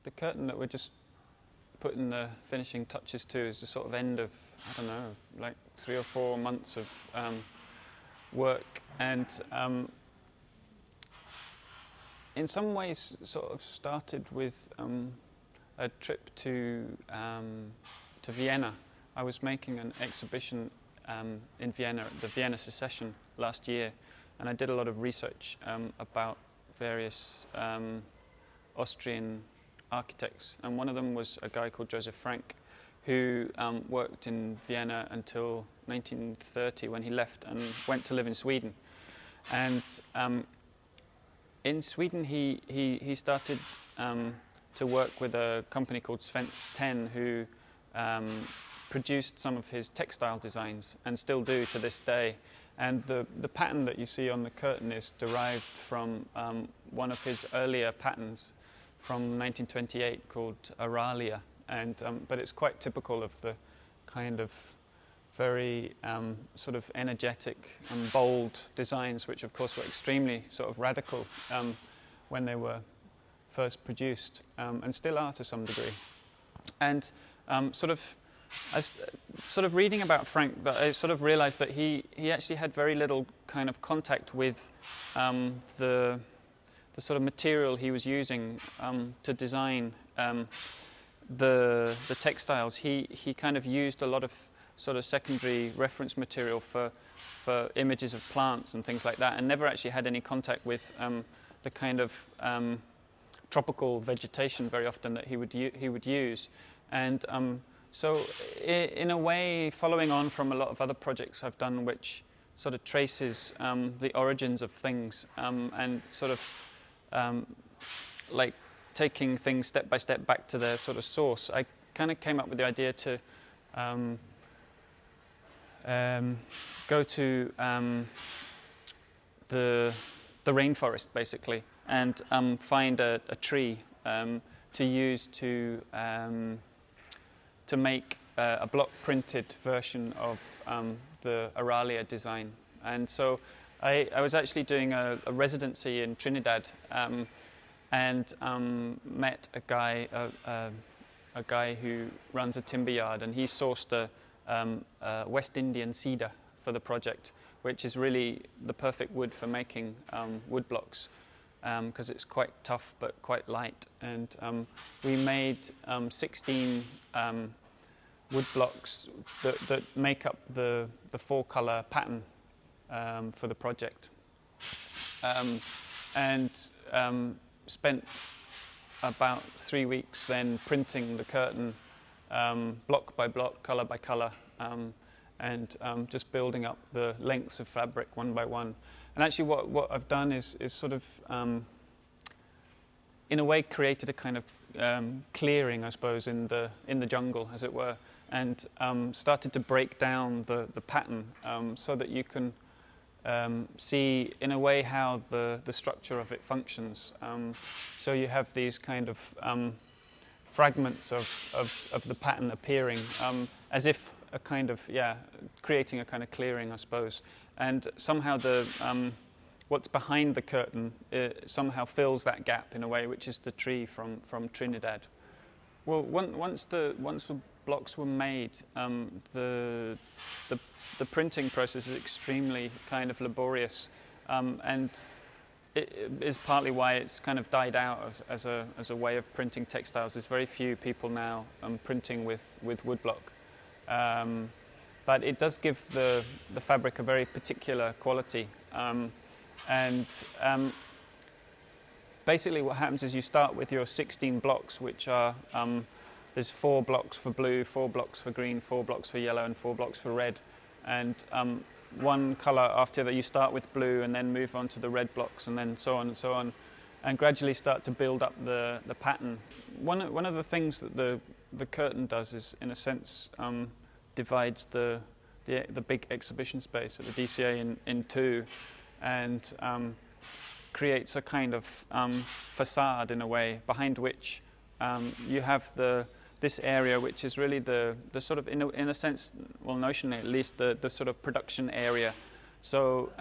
the curtain that we're just putting the finishing touches to is the sort of end of, I don't know, like 3 or 4 months of work, and in some ways sort of started with a trip to Vienna. I was making an exhibition in Vienna at the Vienna Secession last year, and I did a lot of research about various Austrian architects, and one of them was a guy called Joseph Frank, who worked in Vienna until 1930 when he left and went to live in Sweden. And in Sweden he started to work with a company called Svensk Tenn, who produced some of his textile designs and still do to this day. And the pattern that you see on the curtain is derived from one of his earlier patterns from 1928 called Aralia, and but it's quite typical of the kind of very sort of energetic and bold designs, which of course were extremely sort of radical when they were first produced, and still are to some degree. And sort of reading about Frank, that I sort of realized that he actually had very little kind of contact with the sort of material he was using to design the textiles. He kind of used a lot of sort of secondary reference material for images of plants and things like that, and never actually had any contact with the kind of tropical vegetation very often that he would use. And so in a way, following on from a lot of other projects I've done, which sort of traces the origins of things and sort of like taking things step by step back to their sort of source, I kind of came up with the idea to go to the rainforest basically, and find a tree to use to make a block printed version of the Aralia design. And so I was actually doing a residency in Trinidad, and met a guy who runs a timber yard, and he sourced a West Indian cedar for the project, which is really the perfect wood for making wood blocks, because it's quite tough but quite light. And we made 16 wood blocks that make up the 4-color pattern for the project, and spent about 3 weeks then printing the curtain block by block, color by color, and just building up the lengths of fabric one by one. And actually what I've done is sort of in a way created a kind of clearing, I suppose, in the jungle, as it were, and started to break down the pattern so that you can see in a way how the structure of it functions. So you have these kind of fragments of the pattern appearing as if a kind of, creating a kind of clearing, I suppose. And somehow what's behind the curtain somehow fills that gap in a way, which is the tree from Trinidad. Well, once the blocks were made, the printing process is extremely kind of laborious, and it is partly why it's kind of died out as a way of printing textiles. There's very few people now printing with woodblock, but it does give the fabric a very particular quality, and basically what happens is you start with your 16 blocks, which are there's 4 blocks for blue, 4 blocks for green, 4 blocks for yellow, and 4 blocks for red. And one color after that, you start with blue and then move on to the red blocks, and then so on and so on, and gradually start to build up the pattern. One of the things that the curtain does is, in a sense, divides the big exhibition space at the DCA in two, and creates a kind of facade in a way, behind which you have this area, which is really the sort of, in a sense, well, notionally at least, the sort of production area. So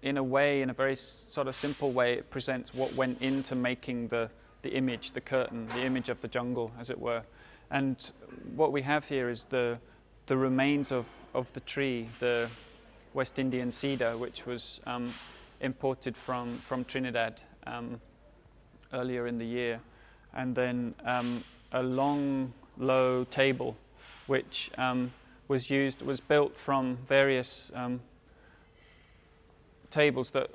in a way, in a very sort of simple way, it presents what went into making the image, the curtain, the image of the jungle, as it were. And what we have here is the remains of the tree, the West Indian cedar, which was imported from Trinidad earlier in the year, and then a long, low table, which was built from various tables that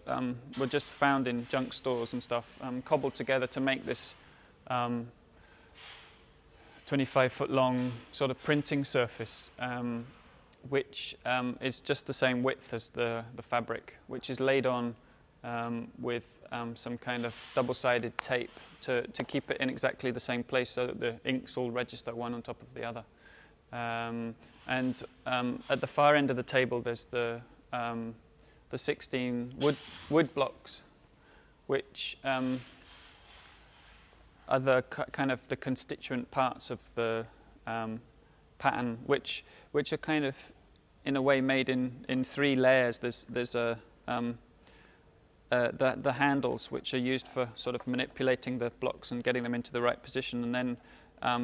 were just found in junk stores and stuff, cobbled together to make this 25-foot long sort of printing surface, which is just the same width as the fabric, which is laid on with some kind of double-sided tape to keep it in exactly the same place so that the inks all register one on top of the other. And at the far end of the table, there's the 16 wood blocks, which are the kind of the constituent parts of the pattern, which are kind of in a way made in three layers. There's the handles, which are used for sort of manipulating the blocks and getting them into the right position, and then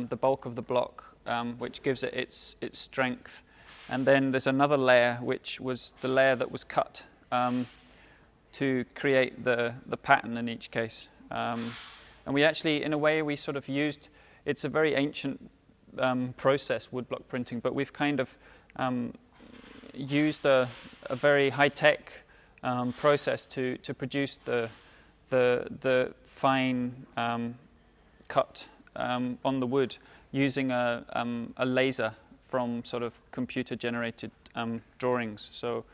the bulk of the block, which gives it its strength. And then there's another layer, which was the layer that was cut to create the pattern in each case. And we actually, in a way, we sort of used, it's a very ancient process, woodblock printing, but we've kind of used a very high-tech process to produce the fine cut on the wood using a laser from sort of computer-generated drawings. So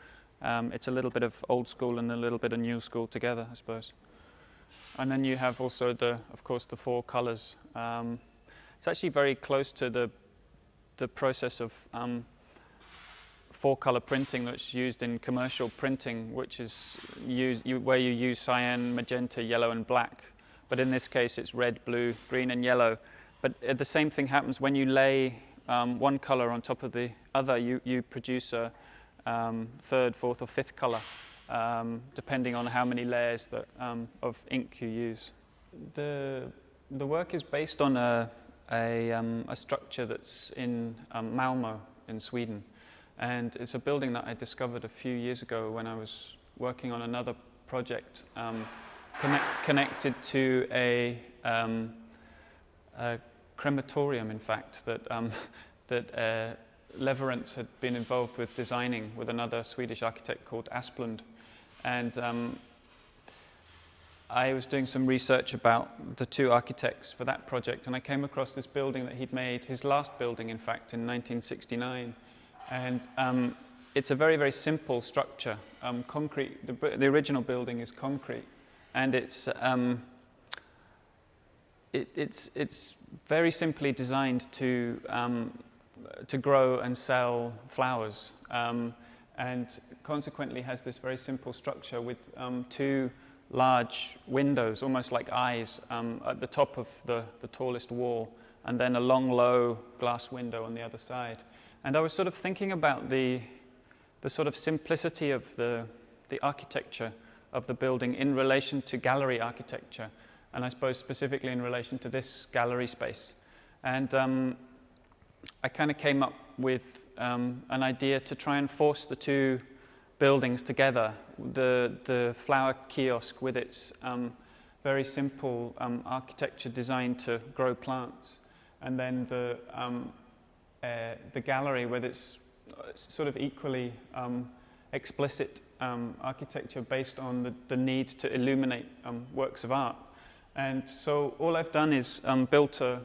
it's a little bit of old school and a little bit of new school together, I suppose. And then you have also of course, the four colors. It's actually very close to the process of four-color printing that's used in commercial printing, which is where you use cyan, magenta, yellow, and black. But in this case, it's red, blue, green, and yellow. But the same thing happens when you lay one color on top of the other. You produce a third, fourth, or fifth color, depending on how many layers of ink you use. The work is based on a structure that's in Malmö in Sweden, and it's a building that I discovered a few years ago when I was working on another project connected to a crematorium, in fact, that Leverance had been involved with designing with another Swedish architect called Asplund. And I was doing some research about the two architects for that project, and I came across this building that he'd made, his last building, in fact, in 1969. And it's a very, very simple structure. Concrete. The original building is concrete, and it's very simply designed to grow and sell flowers, and consequently has this very simple structure with two large windows, almost like eyes, at the top of the tallest wall, and then a long, low glass window on the other side. And I was sort of thinking about the sort of simplicity of the architecture of the building in relation to gallery architecture, and I suppose specifically in relation to this gallery space. And I kind of came up with an idea to try and force the two buildings together. The flower kiosk with its very simple architecture designed to grow plants, and then the gallery with its sort of equally explicit architecture based on the need to illuminate works of art. And so all I've done is built a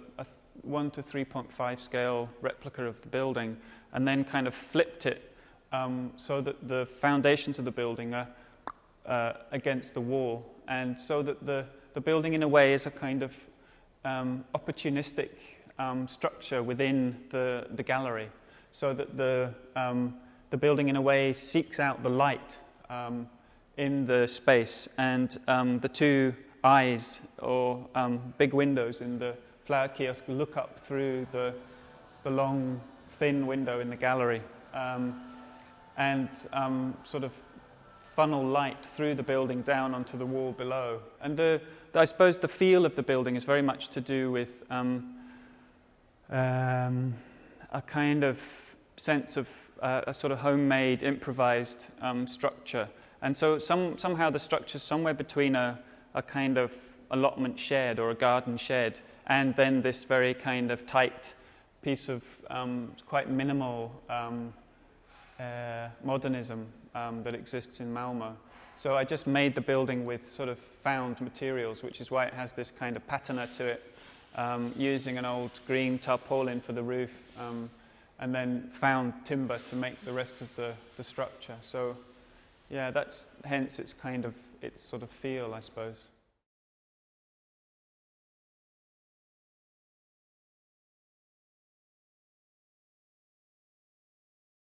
1 to 3.5 scale replica of the building, and then kind of flipped it so that the foundations of the building are against the wall, and so that the building in a way is a kind of opportunistic structure within the gallery, so that the building in a way seeks out the light in the space, and the two eyes or big windows in the flower kiosk look up through the long, thin window in the gallery, and sort of funnel light through the building down onto the wall below. And I suppose the feel of the building is very much to do with a kind of sense of a sort of homemade, improvised structure. And so somehow the structure's somewhere between a kind of allotment shed or a garden shed and then this very kind of tight piece of quite minimal modernism that exists in Malmö. So I just made the building with sort of found materials, which is why it has this kind of patina to it, using an old green tarpaulin for the roof, and then found timber to make the rest of the structure. So yeah, that's hence its sort of feel, I suppose.